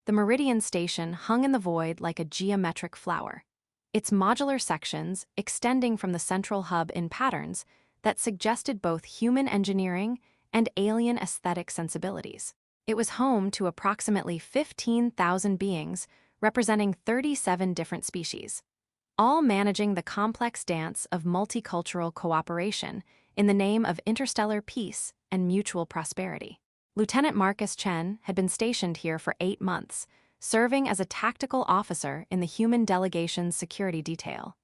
The Meridian Station hung in the void like a geometric flower, its modular sections extending from the central hub in patterns that suggested both human engineering and alien aesthetic sensibilities. It was home to approximately 15,000 beings representing 37 different species, all managing the complex dance of multicultural cooperation in the name of interstellar peace and mutual prosperity. Lieutenant Marcus Chen had been stationed here for 8 months, serving as a tactical officer in the human delegation's security detail.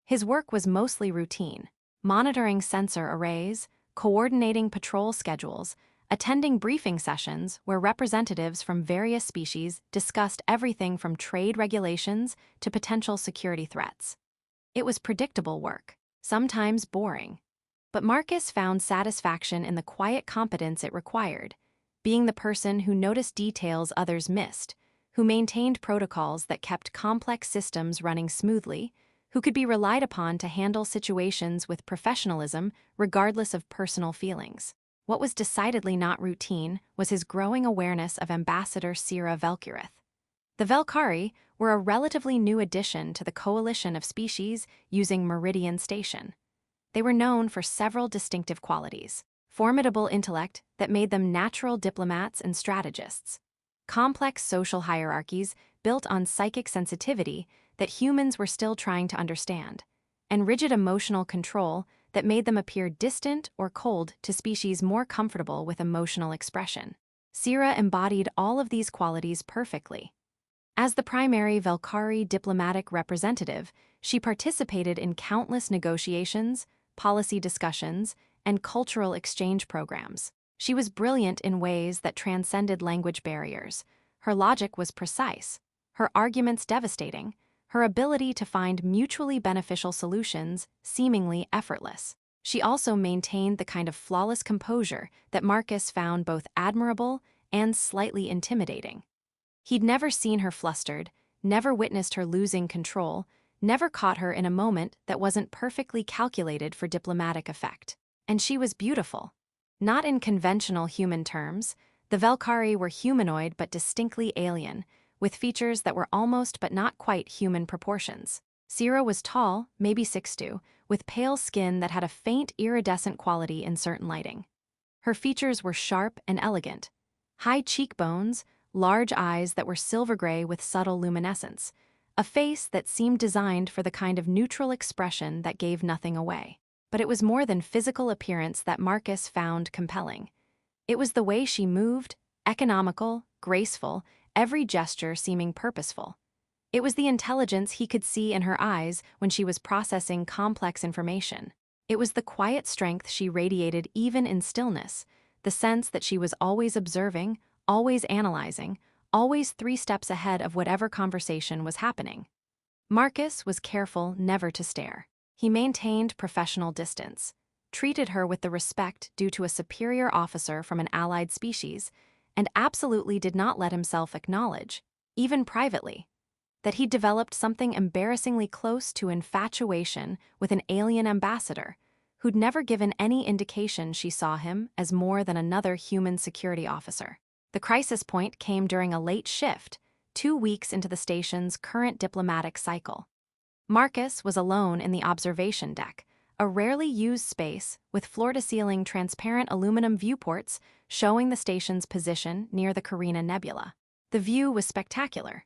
His work was mostly routine, monitoring sensor arrays, coordinating patrol schedules, attending briefing sessions where representatives from various species discussed everything from trade regulations to potential security threats. It was predictable work, sometimes boring, but Marcus found satisfaction in the quiet competence it required, being the person who noticed details others missed, who maintained protocols that kept complex systems running smoothly, who could be relied upon to handle situations with professionalism regardless of personal feelings. What was decidedly not routine was his growing awareness of Ambassador Sera Vel'kirith. The Vel'kari were a relatively new addition to the coalition of species using Meridian Station. They were known for several distinctive qualities: formidable intellect that made them natural diplomats and strategists, complex social hierarchies built on psychic sensitivity that humans were still trying to understand, and rigid emotional control that made them appear distant or cold to species more comfortable with emotional expression. Sera embodied all of these qualities perfectly. As the primary Vel'kari diplomatic representative, she participated in countless negotiations, policy discussions, and cultural exchange programs. She was brilliant in ways that transcended language barriers. Her logic was precise, her arguments devastating, her ability to find mutually beneficial solutions seemingly effortless. She also maintained the kind of flawless composure that Marcus found both admirable and slightly intimidating. He'd never seen her flustered, never witnessed her losing control, never caught her in a moment that wasn't perfectly calculated for diplomatic effect. And she was beautiful. Not in conventional human terms, the Vel'kari were humanoid but distinctly alien, with features that were almost but not quite human proportions. Sera was tall, maybe 6'2", with pale skin that had a faint iridescent quality in certain lighting. Her features were sharp and elegant. High cheekbones, large eyes that were silver gray with subtle luminescence, a face that seemed designed for the kind of neutral expression that gave nothing away. But it was more than physical appearance that Marcus found compelling. It was the way she moved, economical, graceful, every gesture seeming purposeful. It was the intelligence he could see in her eyes when she was processing complex information. It was the quiet strength she radiated even in stillness, the sense that she was always observing, always analyzing, always 3 steps ahead of whatever conversation was happening. Marcus was careful never to stare. He maintained professional distance, treated her with the respect due to a superior officer from an allied species, and absolutely did not let himself acknowledge, even privately, that he'd developed something embarrassingly close to infatuation with an alien ambassador who'd never given any indication she saw him as more than another human security officer. The crisis point came during a late shift, 2 weeks into the station's current diplomatic cycle. Marcus was alone in the observation deck, a rarely used space with floor-to-ceiling transparent aluminum viewports showing the station's position near the Carina Nebula. The view was spectacular.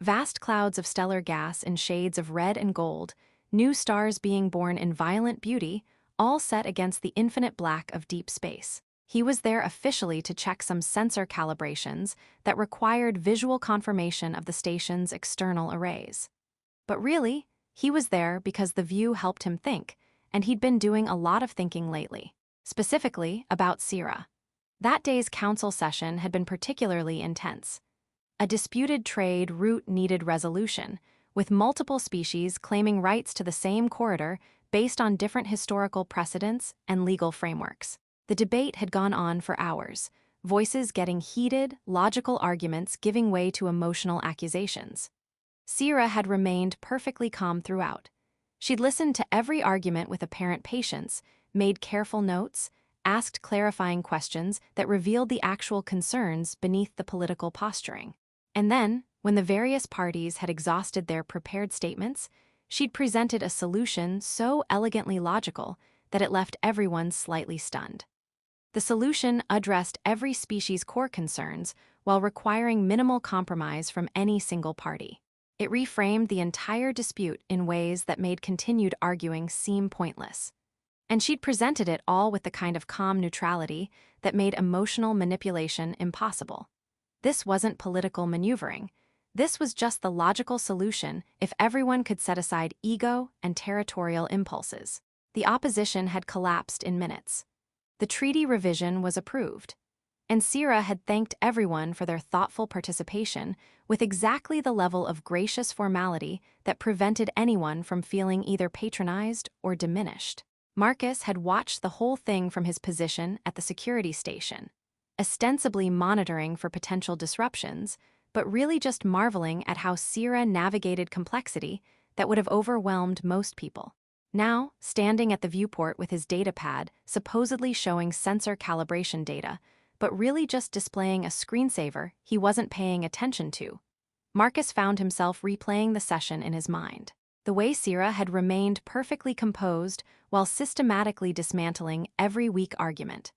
Vast clouds of stellar gas in shades of red and gold, new stars being born in violent beauty, all set against the infinite black of deep space. He was there officially to check some sensor calibrations that required visual confirmation of the station's external arrays. But really, he was there because the view helped him think, and he'd been doing a lot of thinking lately, specifically about Sera. That day's council session had been particularly intense. A disputed trade route needed resolution, with multiple species claiming rights to the same corridor based on different historical precedents and legal frameworks. The debate had gone on for hours, voices getting heated, logical arguments giving way to emotional accusations. Sera had remained perfectly calm throughout. She'd listened to every argument with apparent patience, made careful notes, asked clarifying questions that revealed the actual concerns beneath the political posturing. And then, when the various parties had exhausted their prepared statements, she'd presented a solution so elegantly logical that it left everyone slightly stunned. The solution addressed every species' core concerns while requiring minimal compromise from any single party. It reframed the entire dispute in ways that made continued arguing seem pointless. And she'd presented it all with the kind of calm neutrality that made emotional manipulation impossible. This wasn't political maneuvering. This was just the logical solution if everyone could set aside ego and territorial impulses. The opposition had collapsed in minutes. The treaty revision was approved, and Sera had thanked everyone for their thoughtful participation with exactly the level of gracious formality that prevented anyone from feeling either patronized or diminished. Marcus had watched the whole thing from his position at the security station, ostensibly monitoring for potential disruptions, but really just marveling at how Sera navigated complexity that would have overwhelmed most people. Now, standing at the viewport with his datapad supposedly showing sensor calibration data, but really just displaying a screensaver he wasn't paying attention to, Marcus found himself replaying the session in his mind. The way Sera had remained perfectly composed while systematically dismantling every weak argument.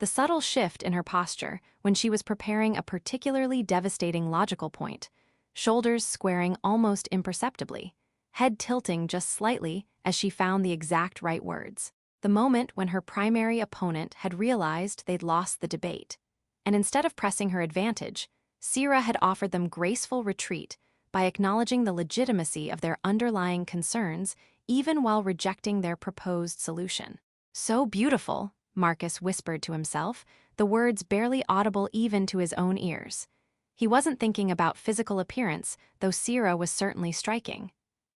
The subtle shift in her posture when she was preparing a particularly devastating logical point, shoulders squaring almost imperceptibly, head tilting just slightly as she found the exact right words. The moment when her primary opponent had realized they'd lost the debate. And instead of pressing her advantage, Sera had offered them graceful retreat by acknowledging the legitimacy of their underlying concerns even while rejecting their proposed solution. "So beautiful," Marcus whispered to himself, the words barely audible even to his own ears. He wasn't thinking about physical appearance, though Sera was certainly striking.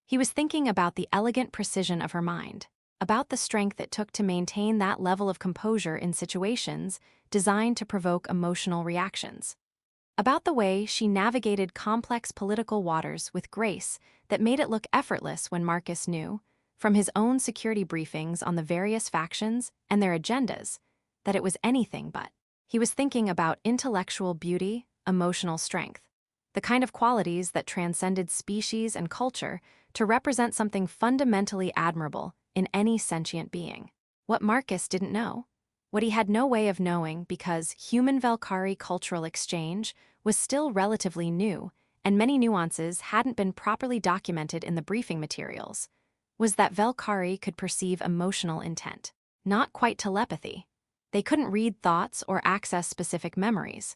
He was thinking about the elegant precision of her mind, about the strength it took to maintain that level of composure in situations designed to provoke emotional reactions, about the way she navigated complex political waters with grace that made it look effortless when Marcus knew, from his own security briefings on the various factions and their agendas, that it was anything but. He was thinking about intellectual beauty, emotional strength, the kind of qualities that transcended species and culture to represent something fundamentally admirable in any sentient being. What Marcus didn't know, what he had no way of knowing because human Vel'kari cultural exchange was still relatively new and many nuances hadn't been properly documented in the briefing materials, was that Vel'kari could perceive emotional intent. Not quite telepathy. They couldn't read thoughts or access specific memories,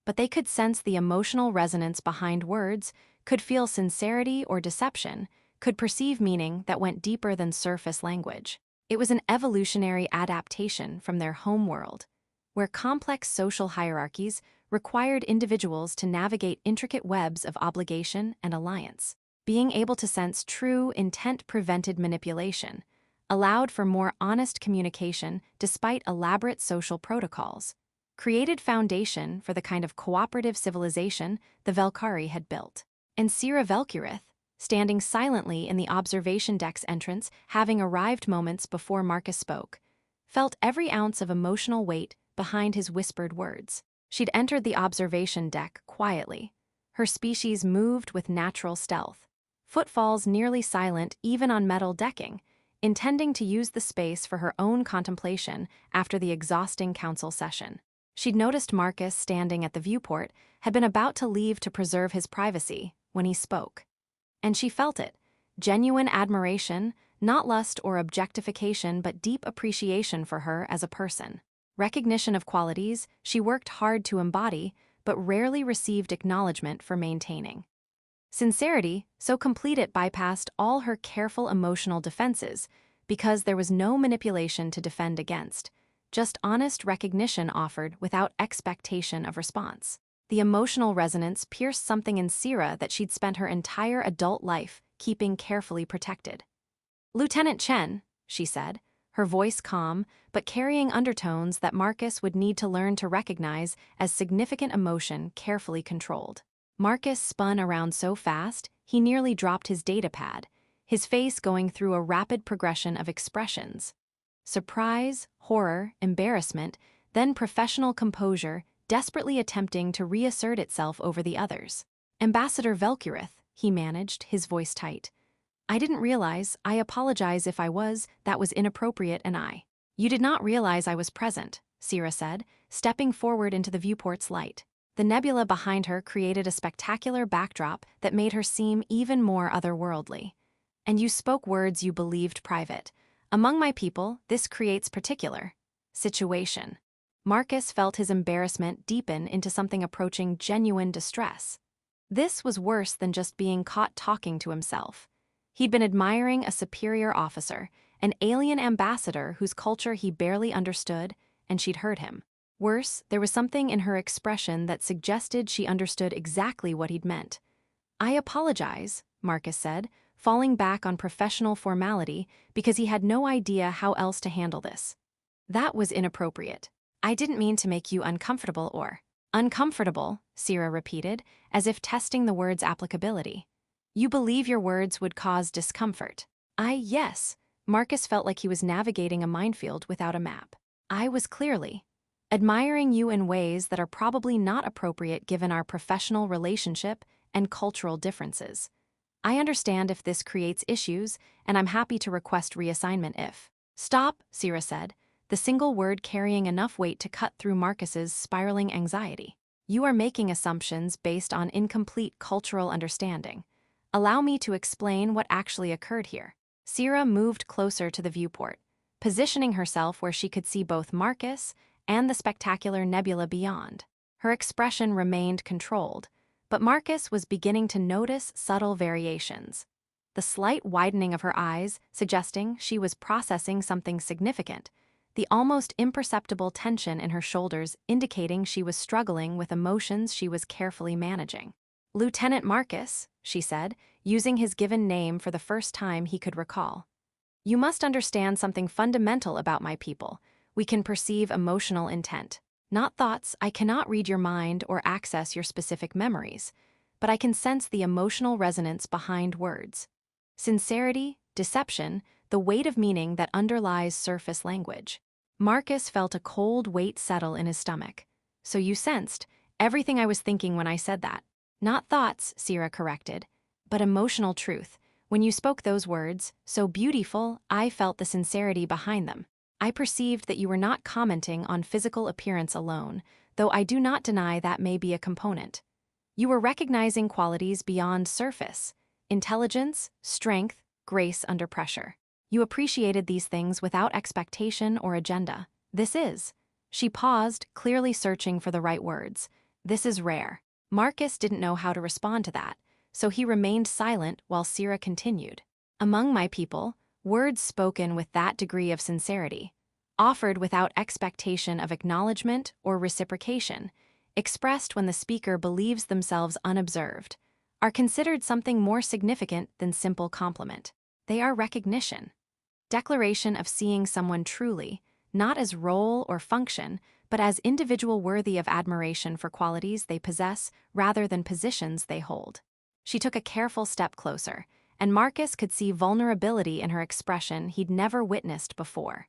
but they could sense the emotional resonance behind words, could feel sincerity or deception, could perceive meaning that went deeper than surface language. It was an evolutionary adaptation from their home world, where complex social hierarchies required individuals to navigate intricate webs of obligation and alliance. Being able to sense true intent prevented manipulation, allowed for more honest communication despite elaborate social protocols, created foundation for the kind of cooperative civilization the Vel'kari had built. And Sera Vel'kirith, standing silently in the observation deck's entrance, having arrived moments before Marcus spoke, felt every ounce of emotional weight behind his whispered words. She'd entered the observation deck quietly. Her species moved with natural stealth, footfalls nearly silent even on metal decking, intending to use the space for her own contemplation after the exhausting council session. She'd noticed Marcus standing at the viewport, had been about to leave to preserve his privacy when he spoke. And she felt it, genuine admiration, not lust or objectification but deep appreciation for her as a person. Recognition of qualities she worked hard to embody but rarely received acknowledgement for maintaining. Sincerity, so complete it bypassed all her careful emotional defenses because there was no manipulation to defend against, just honest recognition offered without expectation of response. The emotional resonance pierced something in Sera that she'd spent her entire adult life keeping carefully protected. "Lieutenant Chen," she said, her voice calm but carrying undertones that Marcus would need to learn to recognize as significant emotion carefully controlled. Marcus spun around so fast he nearly dropped his datapad, his face going through a rapid progression of expressions. Surprise, horror, embarrassment, then professional composure, desperately attempting to reassert itself over the others. "Ambassador Vel'kirith," he managed, his voice tight. "I didn't realize. I apologize if I was. That was inappropriate and I." "You did not realize I was present," Sera said, stepping forward into the viewport's light. The nebula behind her created a spectacular backdrop that made her seem even more otherworldly. "And you spoke words you believed private. Among my people, this creates particular situation." Marcus felt his embarrassment deepen into something approaching genuine distress. This was worse than just being caught talking to himself. He'd been admiring a superior officer, an alien ambassador whose culture he barely understood, and she'd heard him. Worse, there was something in her expression that suggested she understood exactly what he'd meant. "I apologize," Marcus said, falling back on professional formality because he had no idea how else to handle this. "That was inappropriate. I didn't mean to make you uncomfortable or..." "Uncomfortable," Sera repeated, as if testing the word's applicability. "You believe your words would cause discomfort." Yes." Marcus felt like he was navigating a minefield without a map. "I was clearly admiring you in ways that are probably not appropriate given our professional relationship and cultural differences. I understand if this creates issues, and I'm happy to request reassignment if..." "Stop," Sera said, the single word carrying enough weight to cut through Marcus's spiraling anxiety. "You are making assumptions based on incomplete cultural understanding. Allow me to explain what actually occurred here." Sera moved closer to the viewport, positioning herself where she could see both Marcus and the spectacular nebula beyond. Her expression remained controlled, but Marcus was beginning to notice subtle variations. The slight widening of her eyes suggesting she was processing something significant, the almost imperceptible tension in her shoulders indicating she was struggling with emotions she was carefully managing. "Lieutenant Marcus," she said, using his given name for the first time he could recall. "You must understand something fundamental about my people. We can perceive emotional intent. Not thoughts. I cannot read your mind or access your specific memories, but I can sense the emotional resonance behind words. Sincerity, deception, the weight of meaning that underlies surface language." Marcus felt a cold weight settle in his stomach. "So you sensed everything I was thinking when I said that." "Not thoughts," Sera corrected, "but emotional truth. When you spoke those words, so beautiful, I felt the sincerity behind them. I perceived that you were not commenting on physical appearance alone, though I do not deny that may be a component. You were recognizing qualities beyond surface: intelligence, strength, grace under pressure. You appreciated these things without expectation or agenda. This is..." She paused, clearly searching for the right words. "This is rare." Marcus didn't know how to respond to that, so he remained silent while Sera continued. "Among my people, words spoken with that degree of sincerity, offered without expectation of acknowledgement or reciprocation, expressed when the speaker believes themselves unobserved, are considered something more significant than simple compliment. They are recognition. Declaration of seeing someone truly, not as role or function, but as individual worthy of admiration for qualities they possess rather than positions they hold." She took a careful step closer, and Marcus could see vulnerability in her expression he'd never witnessed before.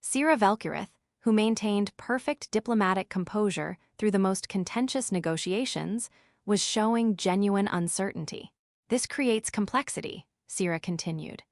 Sera Vel'kirith, who maintained perfect diplomatic composure through the most contentious negotiations, was showing genuine uncertainty. "This creates complexity," Sera continued.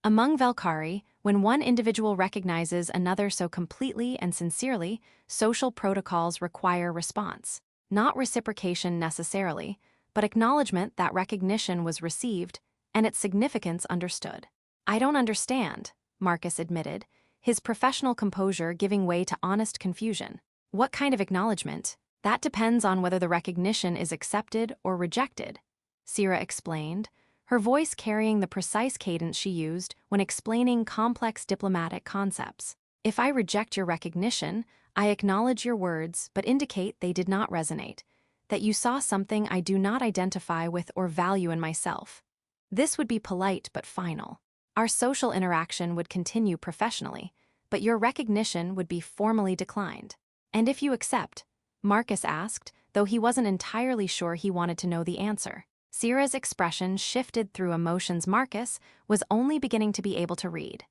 "Among Vel'kari, when one individual recognizes another so completely and sincerely, social protocols require response. Not reciprocation necessarily, but acknowledgement that recognition was received and its significance understood." "I don't understand," Marcus admitted, his professional composure giving way to honest confusion. "What kind of acknowledgement? That depends on whether the recognition is accepted or rejected," Sera explained, her voice carrying the precise cadence she used when explaining complex diplomatic concepts. "If I reject your recognition, I acknowledge your words but indicate they did not resonate, that you saw something I do not identify with or value in myself. This would be polite but final. Our social interaction would continue professionally, but your recognition would be formally declined." "And if you accept?" Marcus asked, though he wasn't entirely sure he wanted to know the answer. Sera's expression shifted through emotions Marcus was only beginning to be able to read.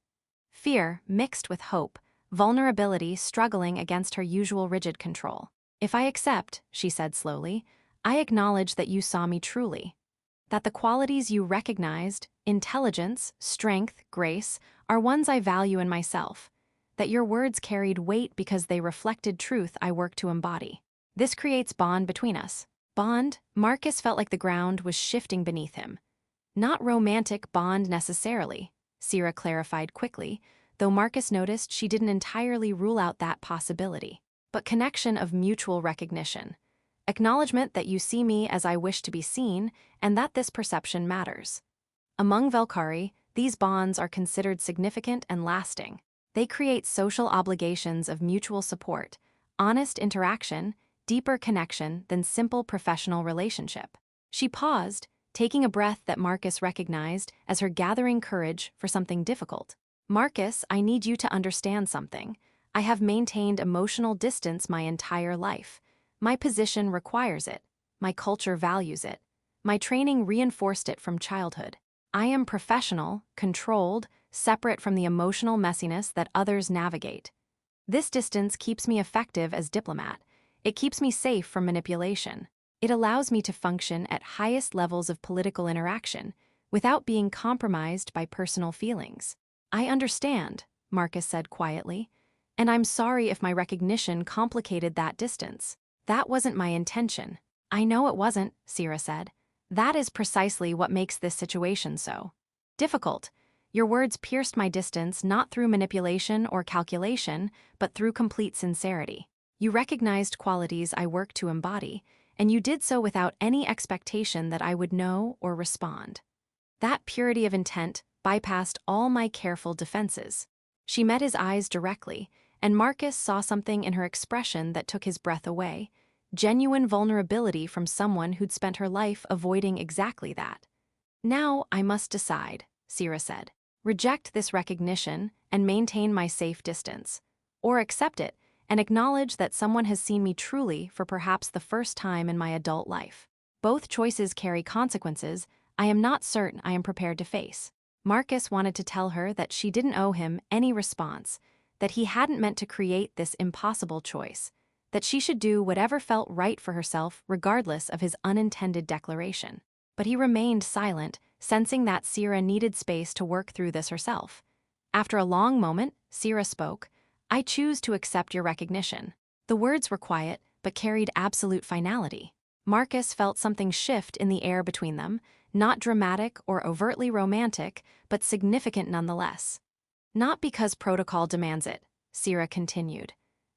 Fear mixed with hope, vulnerability struggling against her usual rigid control. If I accept, she said slowly, I acknowledge that you saw me truly. That the qualities you recognized, intelligence, strength, grace, are ones I value in myself. That your words carried weight because they reflected truth I work to embody. This creates bond between us. Bond, Marcus felt like the ground was shifting beneath him. Not romantic bond necessarily, Sera clarified quickly, though Marcus noticed she didn't entirely rule out that possibility. But connection of mutual recognition. Acknowledgement that you see me as I wish to be seen, and that this perception matters. Among Vel'kari, these bonds are considered significant and lasting. They create social obligations of mutual support, honest interaction, deeper connection than simple professional relationship. She paused, taking a breath that Marcus recognized as her gathering courage for something difficult. Marcus, I need you to understand something. I have maintained emotional distance my entire life. My position requires it. My culture values it. My training reinforced it from childhood. I am professional, controlled, separate from the emotional messiness that others navigate. This distance keeps me effective as diplomat. It keeps me safe from manipulation. It allows me to function at highest levels of political interaction without being compromised by personal feelings. I understand, Marcus said quietly, and I'm sorry if my recognition complicated that distance. That wasn't my intention. I know it wasn't, Sera said. That is precisely what makes this situation so difficult. Your words pierced my distance not through manipulation or calculation, but through complete sincerity. You recognized qualities I work to embody, and you did so without any expectation that I would know or respond. That purity of intent bypassed all my careful defenses. She met his eyes directly, and Marcus saw something in her expression that took his breath away. Genuine vulnerability from someone who'd spent her life avoiding exactly that. Now I must decide, Sera said. Reject this recognition and maintain my safe distance. Or accept it and acknowledge that someone has seen me truly for perhaps the first time in my adult life. Both choices carry consequences I am not certain I am prepared to face. Marcus wanted to tell her that she didn't owe him any response, that he hadn't meant to create this impossible choice, that she should do whatever felt right for herself regardless of his unintended declaration. But he remained silent, sensing that Sera needed space to work through this herself. After a long moment, Sera spoke, I choose to accept your recognition. The words were quiet, but carried absolute finality. Marcus felt something shift in the air between them, not dramatic or overtly romantic, but significant nonetheless. Not because protocol demands it, Sera continued.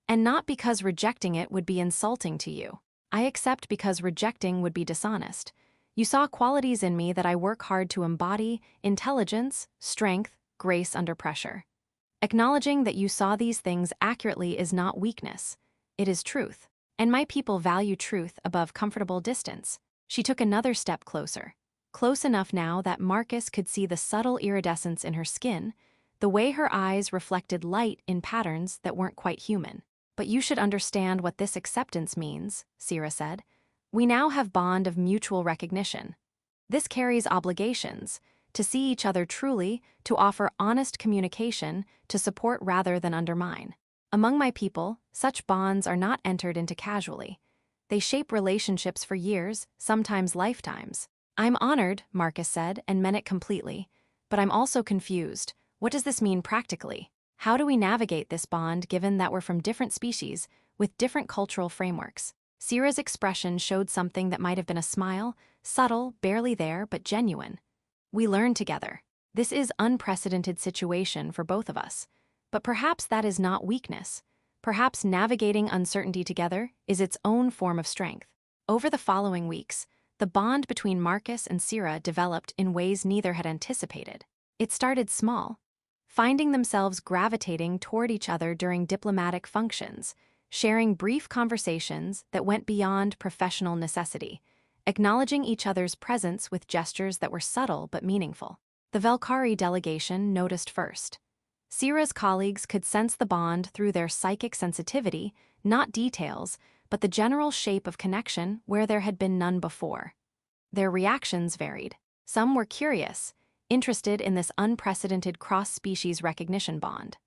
And not because rejecting it would be insulting to you. I accept because rejecting would be dishonest. You saw qualities in me that I work hard to embody: intelligence, strength, grace under pressure. Acknowledging that you saw these things accurately is not weakness. It is truth. And my people value truth above comfortable distance. She took another step closer. Close enough now that Marcus could see the subtle iridescence in her skin, the way her eyes reflected light in patterns that weren't quite human. But you should understand what this acceptance means, Sera said. We now have bond of mutual recognition. This carries obligations, to see each other truly, to offer honest communication, to support rather than undermine. Among my people, such bonds are not entered into casually. They shape relationships for years, sometimes lifetimes. I'm honored, Marcus said, and meant it completely. But I'm also confused. What does this mean practically? How do we navigate this bond given that we're from different species, with different cultural frameworks? Sera's expression showed something that might have been a smile, subtle, barely there, but genuine. We learn together. This is unprecedented situation for both of us. But perhaps that is not weakness. Perhaps navigating uncertainty together is its own form of strength. Over the following weeks, the bond between Marcus and Sera developed in ways neither had anticipated. It started small, finding themselves gravitating toward each other during diplomatic functions, sharing brief conversations that went beyond professional necessity, acknowledging each other's presence with gestures that were subtle but meaningful. The Vel'kari delegation noticed first. Sera's colleagues could sense the bond through their psychic sensitivity, not details, but the general shape of connection where there had been none before. Their reactions varied. Some were curious, interested in this unprecedented cross-species recognition bond.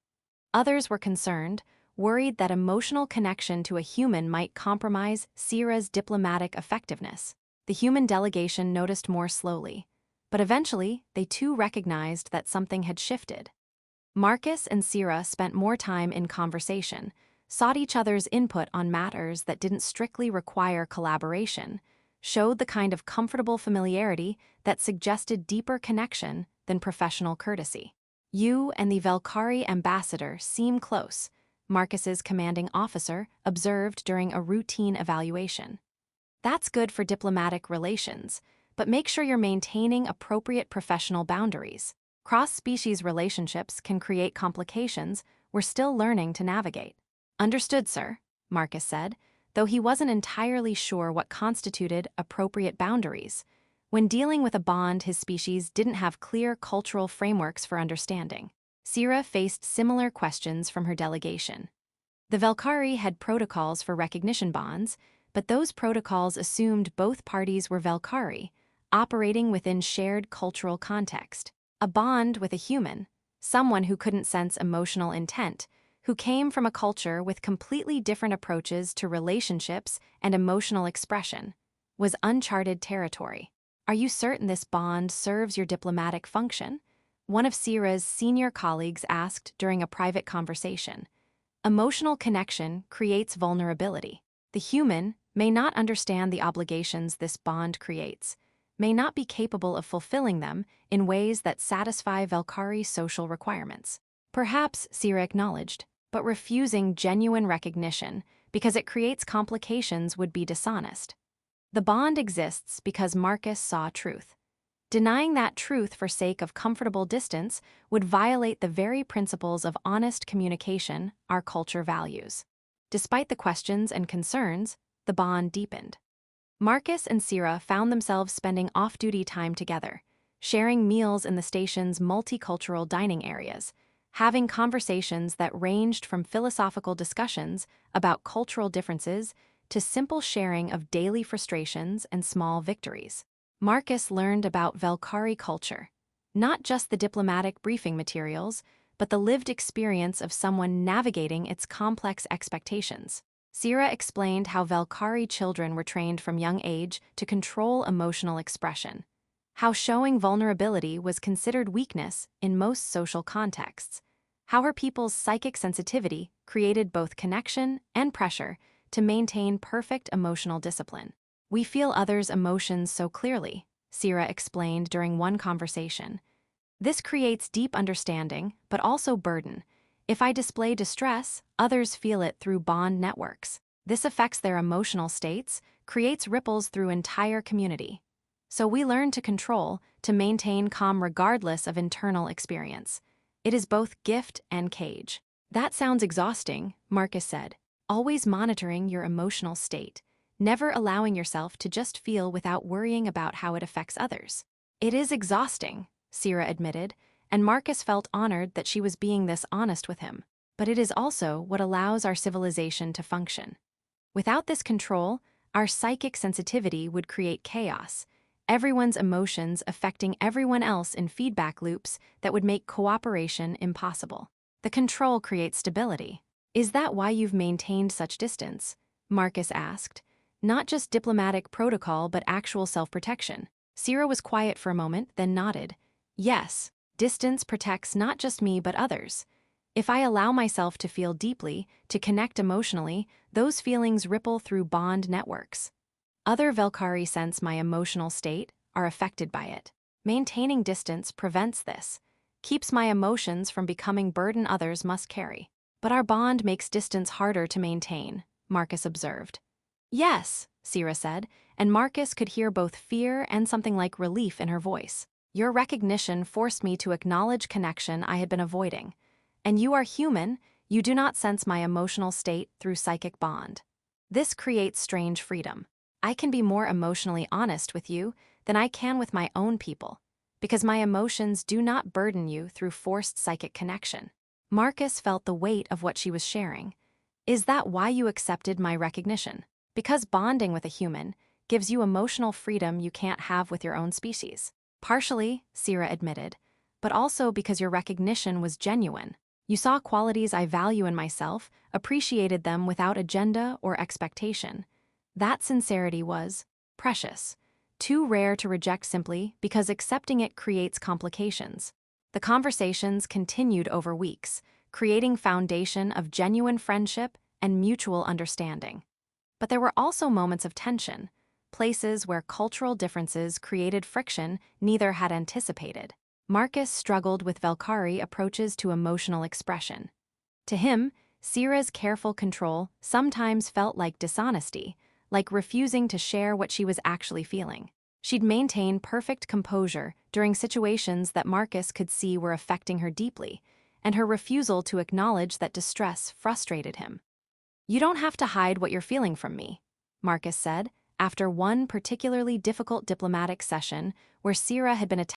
Others were concerned, worried that emotional connection to a human might compromise Sera's diplomatic effectiveness. The human delegation noticed more slowly, but eventually they too recognized that something had shifted. Marcus and Sera spent more time in conversation, sought each other's input on matters that didn't strictly require collaboration, showed the kind of comfortable familiarity that suggested deeper connection than professional courtesy. "You and the Vel'kirith ambassador seem close," Marcus's commanding officer observed during a routine evaluation. "That's good for diplomatic relations, but make sure you're maintaining appropriate professional boundaries. Cross-species relationships can create complications we're still learning to navigate." "Understood, sir," Marcus said, though he wasn't entirely sure what constituted appropriate boundaries. When dealing with a bond his species didn't have clear cultural frameworks for understanding. Sera faced similar questions from her delegation. The Vel'kirith had protocols for recognition bonds, but those protocols assumed both parties were Vel'kirith, operating within shared cultural context. A bond with a human, someone who couldn't sense emotional intent, who came from a culture with completely different approaches to relationships and emotional expression, was uncharted territory. "Are you certain this bond serves your diplomatic function?" one of Sera's senior colleagues asked during a private conversation. Emotional connection creates vulnerability. The human may not understand the obligations this bond creates, may not be capable of fulfilling them in ways that satisfy Vel'kirith's social requirements. Perhaps, Sera acknowledged, but refusing genuine recognition because it creates complications would be dishonest. The bond exists because Marcus saw truth. Denying that truth for sake of comfortable distance would violate the very principles of honest communication our culture values. Despite the questions and concerns, the bond deepened. Marcus and Sera found themselves spending off-duty time together, sharing meals in the station's multicultural dining areas, having conversations that ranged from philosophical discussions about cultural differences to simple sharing of daily frustrations and small victories. Marcus learned about Vel'kirith culture, not just the diplomatic briefing materials, but the lived experience of someone navigating its complex expectations. Sera explained how Vel'kirith children were trained from young age to control emotional expression, how showing vulnerability was considered weakness in most social contexts, how her people's psychic sensitivity created both connection and pressure to maintain perfect emotional discipline. "We feel others' emotions so clearly," Sera explained during one conversation. "This creates deep understanding, but also burden. If I display distress, others feel it through bond networks. This affects their emotional states, creates ripples through entire community. So we learn to control, to maintain calm regardless of internal experience. It is both gift and cage." "That sounds exhausting," Marcus said. "Always monitoring your emotional state, never allowing yourself to just feel without worrying about how it affects others." "It is exhausting," Sera admitted, and Marcus felt honored that she was being this honest with him. "But it is also what allows our civilization to function. Without this control, our psychic sensitivity would create chaos, everyone's emotions affecting everyone else in feedback loops that would make cooperation impossible. The control creates stability." "Is that why you've maintained such distance?" Marcus asked. "Not just diplomatic protocol but actual self-protection." Sera was quiet for a moment, then nodded. "Yes. Distance protects not just me but others. If I allow myself to feel deeply, to connect emotionally, those feelings ripple through bond networks. Other Vel'kirith sense my emotional state, are affected by it. Maintaining distance prevents this, keeps my emotions from becoming burden others must carry. But our bond makes distance harder to maintain," Marcus observed. "Yes," Sera said, and Marcus could hear both fear and something like relief in her voice. "Your recognition forced me to acknowledge connection I had been avoiding. And you are human, you do not sense my emotional state through psychic bond. This creates strange freedom. I can be more emotionally honest with you than I can with my own people, because my emotions do not burden you through forced psychic connection." Marcus felt the weight of what she was sharing. "Is that why you accepted my recognition? Because bonding with a human gives you emotional freedom you can't have with your own species?" "Partially," Sera admitted, "but also because your recognition was genuine. You saw qualities I value in myself, appreciated them without agenda or expectation. That sincerity was precious, too rare to reject simply because accepting it creates complications. The conversations continued over weeks, creating foundation of genuine friendship and mutual understanding. But there were also moments of tension, places where cultural differences created friction neither had anticipated. Marcus struggled with Vel'kirith's approaches to emotional expression. To him, Sera's careful control sometimes felt like dishonesty, like refusing to share what she was actually feeling. She'd maintain perfect composure during situations that Marcus could see were affecting her deeply, and her refusal to acknowledge that distress frustrated him. "You don't have to hide what you're feeling from me," Marcus said, after one particularly difficult diplomatic session where Sera had been attacked